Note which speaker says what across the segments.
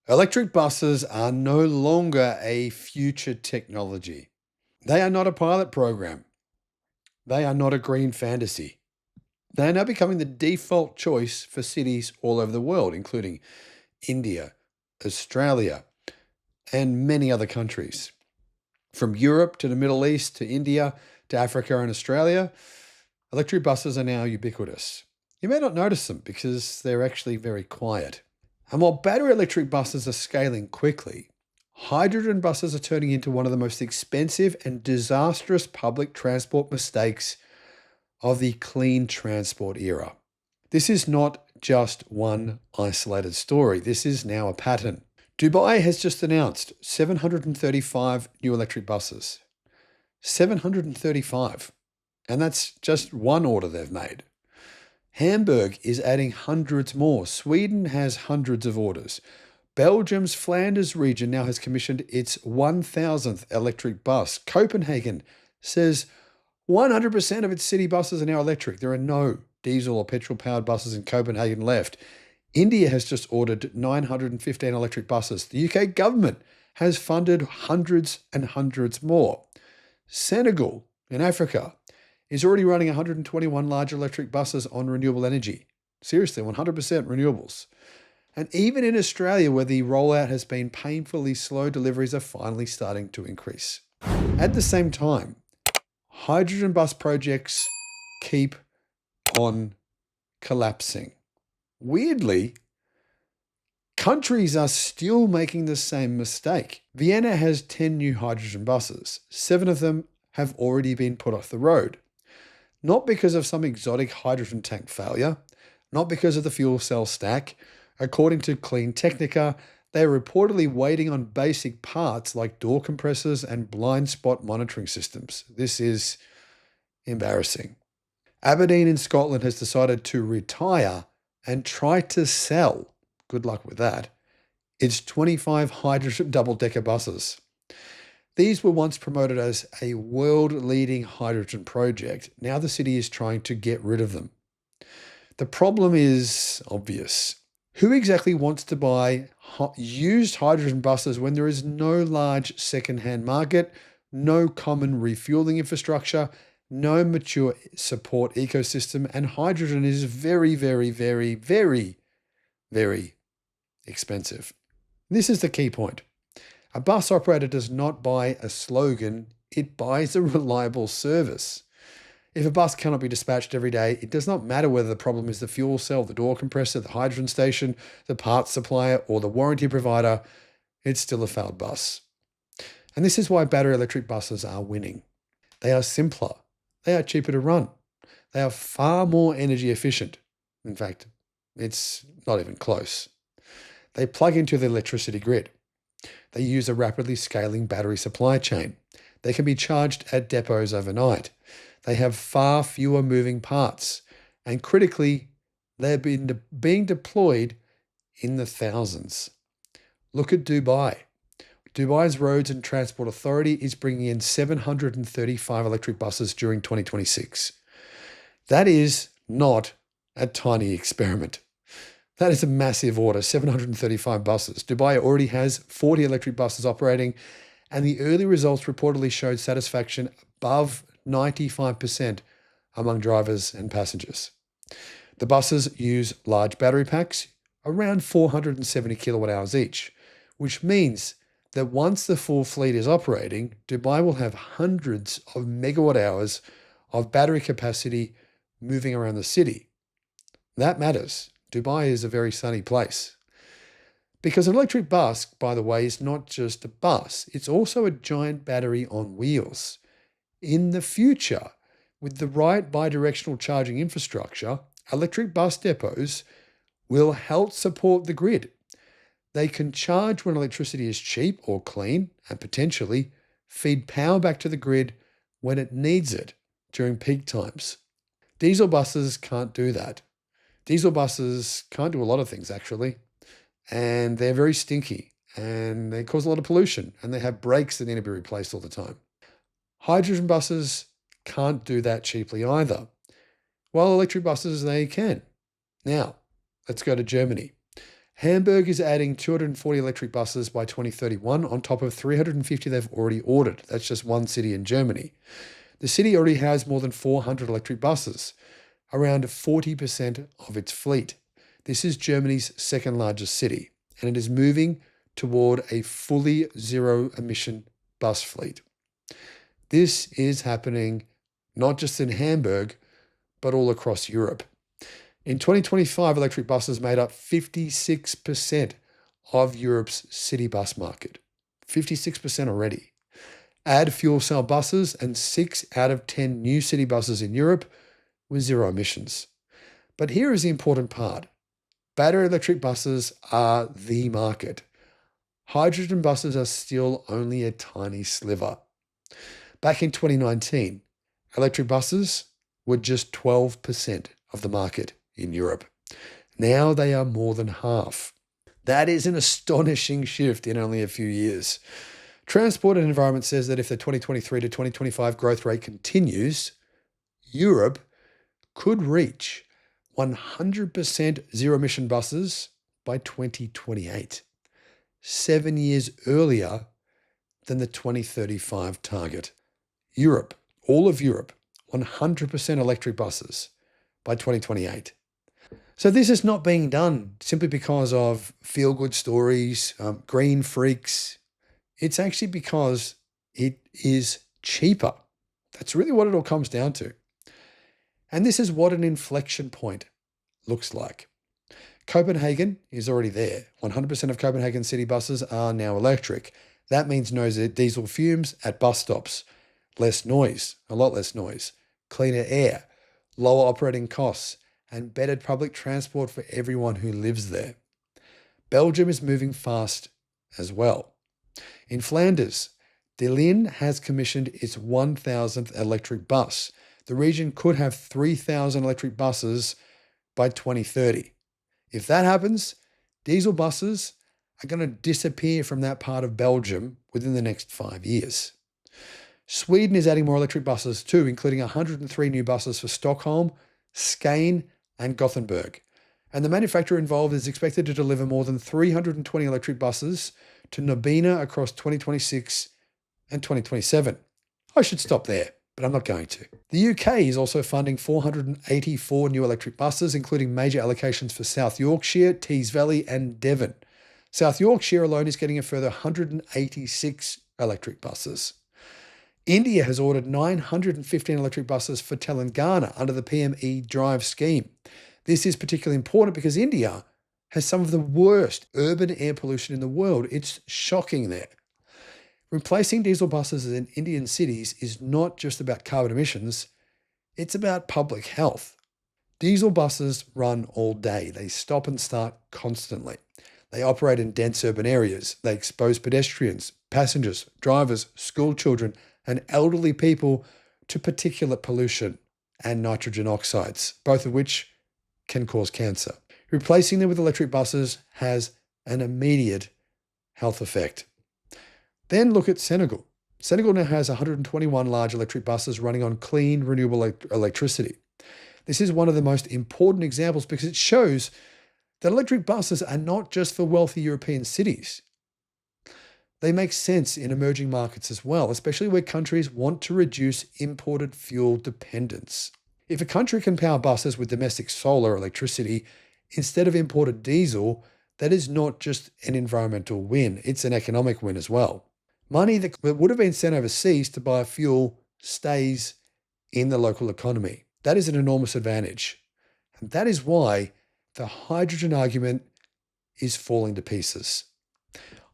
Speaker 1: Electric buses are no longer a future technology. They are not a pilot program. They are not a green fantasy. They are now becoming the default choice for cities all over the world, including India, Australia, and many other countries. From Europe to the Middle East to India to Africa and Australia, electric buses are now ubiquitous. You may not notice them because they're actually very quiet. And while battery electric buses are scaling quickly, hydrogen buses are turning into one of the most expensive and disastrous public transport mistakes of the clean transport era. This is not just one isolated story. This is now a pattern. Dubai has just announced 735 new electric buses. 735. And that's just one order they've made. Hamburg is adding hundreds more. Sweden has hundreds of orders. Belgium's Flanders region now has commissioned its 1,000th electric bus. Copenhagen says 100% of its city buses are now electric. There are no diesel or petrol-powered buses in Copenhagen left. India has just ordered 915 electric buses. The UK government has funded hundreds and hundreds more. Senegal in Africa is already running 121 large electric buses on renewable energy. Seriously, 100% renewables. And even in Australia, where the rollout has been painfully slow, deliveries are finally starting to increase. At the same time, hydrogen bus projects keep on collapsing. Weirdly, countries are still making the same mistake. Vienna has 10 new hydrogen buses. 7 of them have already been put off the road. Not because of some exotic hydrogen tank failure, not because of the fuel cell stack. According to Clean Technica, they are reportedly waiting on basic parts like door compressors and blind spot monitoring systems. This is embarrassing. Aberdeen in Scotland has decided to retire and try to sell, good luck with that, its 25 hydrogen double-decker buses. These were once promoted as a world-leading hydrogen project. Now the city is trying to get rid of them. The problem is obvious. Who exactly wants to buy used hydrogen buses when there is no large second-hand market, no common refueling infrastructure, no mature support ecosystem, and hydrogen is very, very, very, very, very expensive? This is the key point. A bus operator does not buy a slogan, it buys a reliable service. If a bus cannot be dispatched every day, it does not matter whether the problem is the fuel cell, the door compressor, the hydrogen station, the parts supplier, or the warranty provider, it's still a failed bus. And this is why battery electric buses are winning. They are simpler. They are cheaper to run. They are far more energy efficient. In fact, it's not even close. They plug into the electricity grid. They use a rapidly scaling battery supply chain. They can be charged at depots overnight. They have far fewer moving parts. And critically, they're being deployed in the thousands. Look at Dubai. Dubai's Roads and Transport Authority is bringing in 735 electric buses during 2026. That is not a tiny experiment. That is a massive order, 735 buses. Dubai already has 40 electric buses operating, and the early results reportedly showed satisfaction above 95% among drivers and passengers. The buses use large battery packs, around 470 kilowatt hours each, which means that once the full fleet is operating, Dubai will have hundreds of megawatt hours of battery capacity moving around the city. That matters. Dubai is a very sunny place. Because an electric bus, by the way, is not just a bus, it's also a giant battery on wheels. In the future, with the right bidirectional charging infrastructure, electric bus depots will help support the grid. They can charge when electricity is cheap or clean and potentially feed power back to the grid when it needs it during peak times. Diesel buses can't do that. Diesel buses can't do a lot of things, actually, and they're very stinky and they cause a lot of pollution and they have brakes that need to be replaced all the time. Hydrogen buses can't do that cheaply either, while electric buses, they can. Now, let's go to Germany. Hamburg is adding 240 electric buses by 2031 on top of 350 they've already ordered. That's just one city in Germany. The city already has more than 400 electric buses, around 40% of its fleet. This is Germany's second largest city, and it is moving toward a fully zero-emission bus fleet. This is happening not just in Hamburg, but all across Europe. In 2025, electric buses made up 56% of Europe's city bus market. 56% already. Add fuel cell buses, and 6 out of 10 new city buses in Europe with zero emissions. But here is the important part. Battery electric buses are the market. Hydrogen buses are still only a tiny sliver. Back in 2019, electric buses were just 12% of the market in Europe. Now they are more than half. That is an astonishing shift in only a few years. Transport and Environment says that if the 2023 to 2025 growth rate continues, Europe could reach 100% zero-emission buses by 2028, 7 years earlier than the 2035 target. Europe, all of Europe, 100% electric buses by 2028. So this is not being done simply because of feel-good stories, green freaks. It's actually because it is cheaper. That's really what it all comes down to. And this is what an inflection point looks like. Copenhagen is already there. 100% of Copenhagen city buses are now electric. That means no diesel fumes at bus stops, less noise, a lot less noise, cleaner air, lower operating costs, and better public transport for everyone who lives there. Belgium is moving fast as well. In Flanders, De Lijn has commissioned its 1,000th electric bus. The region could have 3,000 electric buses by 2030. If that happens, diesel buses are going to disappear from that part of Belgium within the next 5 years. Sweden is adding more electric buses too, including 103 new buses for Stockholm, Skane, and Gothenburg. And the manufacturer involved is expected to deliver more than 320 electric buses to Nobina across 2026 and 2027. I should stop there, but I'm not going to. The UK is also funding 484 new electric buses, including major allocations for South Yorkshire, Tees Valley, and Devon. South Yorkshire alone is getting a further 186 electric buses. India has ordered 915 electric buses for Telangana under the PM Drive scheme. This is particularly important because India has some of the worst urban air pollution in the world. It's shocking there. Replacing diesel buses in Indian cities is not just about carbon emissions, it's about public health. Diesel buses run all day. They stop and start constantly. They operate in dense urban areas. They expose pedestrians, passengers, drivers, school children, and elderly people to particulate pollution and nitrogen oxides, both of which can cause cancer. Replacing them with electric buses has an immediate health effect. Then look at Senegal. Senegal now has 121 large electric buses running on clean, renewable electricity. This is one of the most important examples because it shows that electric buses are not just for wealthy European cities. They make sense in emerging markets as well, especially where countries want to reduce imported fuel dependence. If a country can power buses with domestic solar electricity instead of imported diesel, that is not just an environmental win, it's an economic win as well. Money that would have been sent overseas to buy fuel stays in the local economy. That is an enormous advantage. And that is why the hydrogen argument is falling to pieces.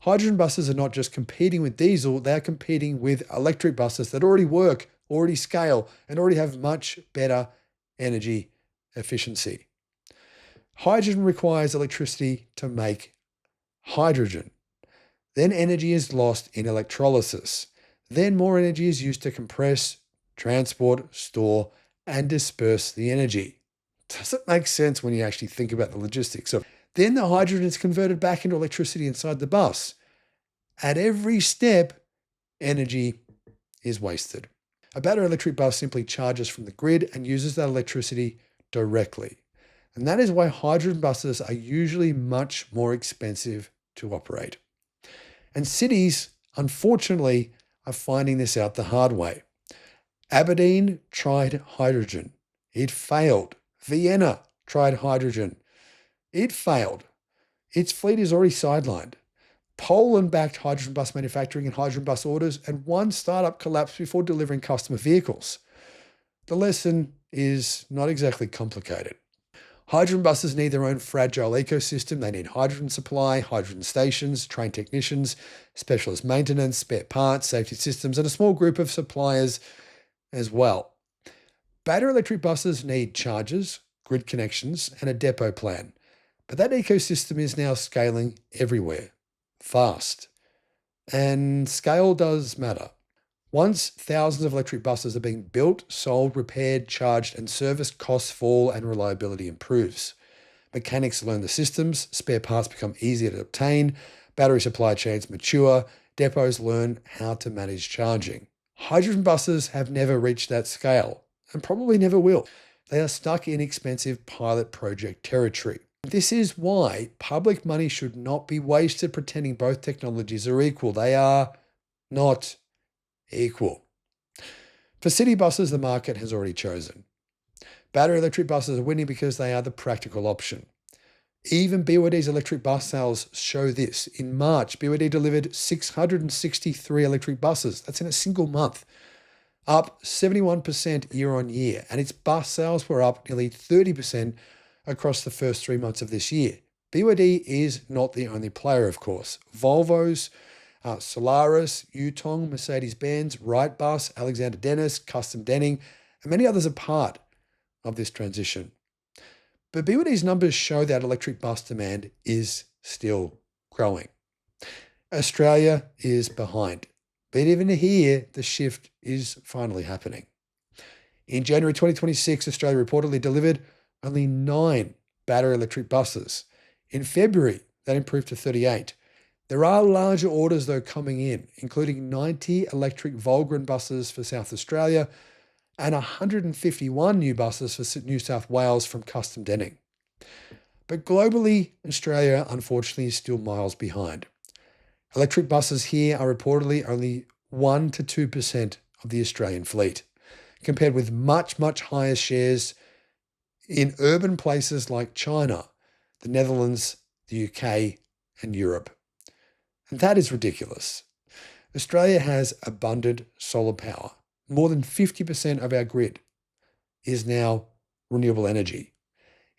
Speaker 1: Hydrogen buses are not just competing with diesel, they are competing with electric buses that already work, already scale, and already have much better energy efficiency. Hydrogen requires electricity to make hydrogen. Then energy is lost in electrolysis. Then more energy is used to compress, transport, store, and disperse the energy. Does it make sense when you actually think about the logistics of then the hydrogen is converted back into electricity inside the bus. At every step, energy is wasted. A battery electric bus simply charges from the grid and uses that electricity directly. And that is why hydrogen buses are usually much more expensive to operate. And cities, unfortunately, are finding this out the hard way. Aberdeen tried hydrogen. It failed. Vienna tried hydrogen. It failed. Its fleet is already sidelined. Poland backed hydrogen bus manufacturing and hydrogen bus orders, and one startup collapsed before delivering customer vehicles. The lesson is not exactly complicated. Hydrogen buses need their own fragile ecosystem. They need hydrogen supply, hydrogen stations, trained technicians, specialist maintenance, spare parts, safety systems, and a small group of suppliers as well. Battery electric buses need chargers, grid connections, and a depot plan. But that ecosystem is now scaling everywhere, fast. And scale does matter. Once thousands of electric buses are being built, sold, repaired, charged, and serviced, costs fall and reliability improves. Mechanics learn the systems, spare parts become easier to obtain, battery supply chains mature, depots learn how to manage charging. Hydrogen buses have never reached that scale, and probably never will. They are stuck in expensive pilot project territory. This is why public money should not be wasted pretending both technologies are equal. They are not equal. For city buses, the market has already chosen. Battery electric buses are winning because they are the practical option. Even BYD's electric bus sales show this. In March, BYD delivered 663 electric buses. That's in a single month, up 71% year on year. And its bus sales were up nearly 30% across the first 3 months of this year. BYD is not the only player, of course. Volvo's Solaris, Yutong, Mercedes-Benz, Wrightbus, Alexander Dennis, Custom Denning, and many others are part of this transition. But BYD's numbers show that electric bus demand is still growing. Australia is behind, but even here, the shift is finally happening. In January 2026, Australia reportedly delivered only 9 battery electric buses. In February, that improved to 38. There are larger orders, though, coming in, including 90 electric Volgren buses for South Australia and 151 new buses for New South Wales from Custom Denning. But globally, Australia, unfortunately, is still miles behind. Electric buses here are reportedly only 1 to 2% of the Australian fleet, compared with much, much higher shares in urban places like China, the Netherlands, the UK, and Europe. And that is ridiculous. Australia has abundant solar power. More than 50% of our grid is now renewable energy.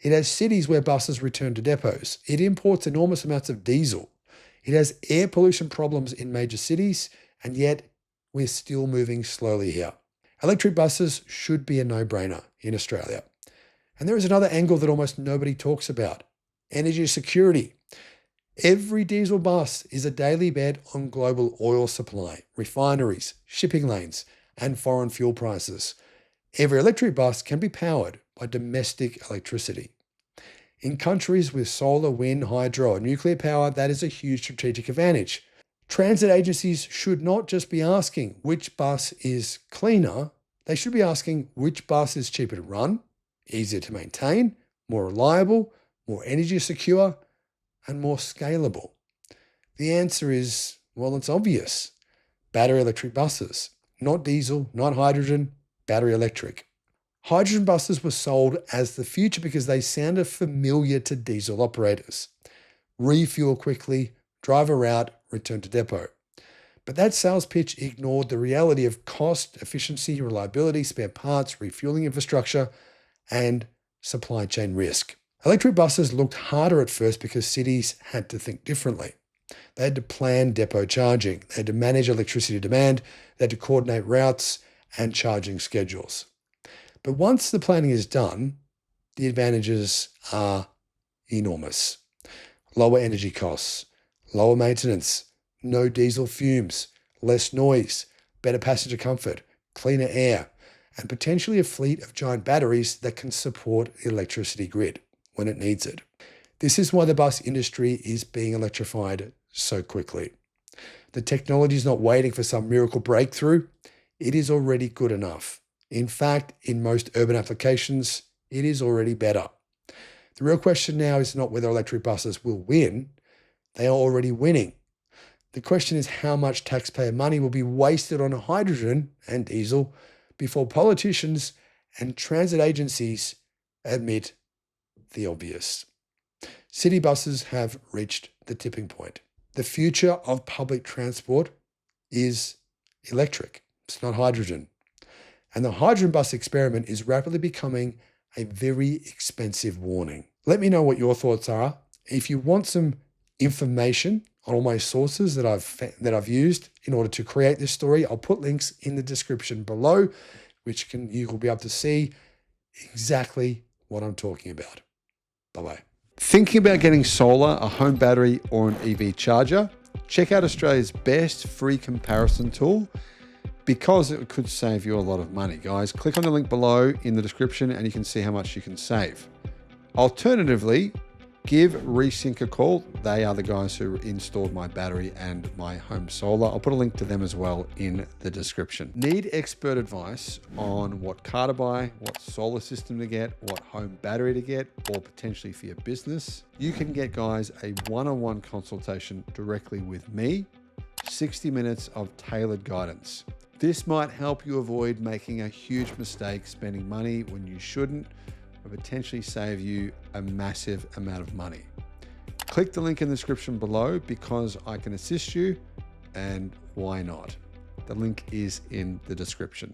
Speaker 1: It has cities where buses return to depots. It imports enormous amounts of diesel. It has air pollution problems in major cities, and yet we're still moving slowly here. Electric buses should be a no-brainer in Australia. And there is another angle that almost nobody talks about: energy security. Every diesel bus is a daily bet on global oil supply, refineries, shipping lanes, and foreign fuel prices. Every electric bus can be powered by domestic electricity. In countries with solar, wind, hydro, or nuclear power, that is a huge strategic advantage. Transit agencies should not just be asking which bus is cleaner, they should be asking which bus is cheaper to run, easier to maintain, more reliable, more energy secure, and more scalable. The answer is, well, it's obvious. Battery electric buses. Not diesel, not hydrogen, battery electric. Hydrogen buses were sold as the future because they sounded familiar to diesel operators. Refuel quickly, drive a route, return to depot. But that sales pitch ignored the reality of cost, efficiency, reliability, spare parts, refueling infrastructure, and supply chain risk. Electric buses looked harder at first because cities had to think differently. They had to plan depot charging. They had to manage electricity demand. They had to coordinate routes and charging schedules. But once the planning is done, the advantages are enormous. Lower energy costs, lower maintenance, no diesel fumes, less noise, better passenger comfort, cleaner air, and potentially a fleet of giant batteries that can support the electricity grid when it needs it. This is why the bus industry is being electrified so quickly. The technology is not waiting for some miracle breakthrough. It is already good enough. In fact, in most urban applications, it is already better. The real question now is not whether electric buses will win. They are already winning. The question is how much taxpayer money will be wasted on hydrogen and diesel before politicians and transit agencies admit the obvious. City buses have reached the tipping point. The future of public transport is electric. It's not hydrogen. And the hydrogen bus experiment is rapidly becoming a very expensive warning. Let me know what your thoughts are. If you want some information on all my sources that I've used in order to create this story, I'll put links in the description below, which you will be able to see exactly what I'm talking about. Bye-bye. Thinking about getting solar, a home battery, or an EV charger? Check out Australia's best free comparison tool because it could save you a lot of money. Guys, click on the link below in the description and you can see how much you can save. Alternatively, give Resync a call. They are the guys who installed my battery and my home solar. I'll put a link to them as well in the description. Need expert advice on what car to buy, what solar system to get, what home battery to get, or potentially for your business? You can get, guys, a one-on-one consultation directly with me, 60 minutes of tailored guidance. This might help you avoid making a huge mistake spending money when you shouldn't, or potentially save you a massive amount of money. Click the link in the description below because I can assist you, and why not? The link is in the description.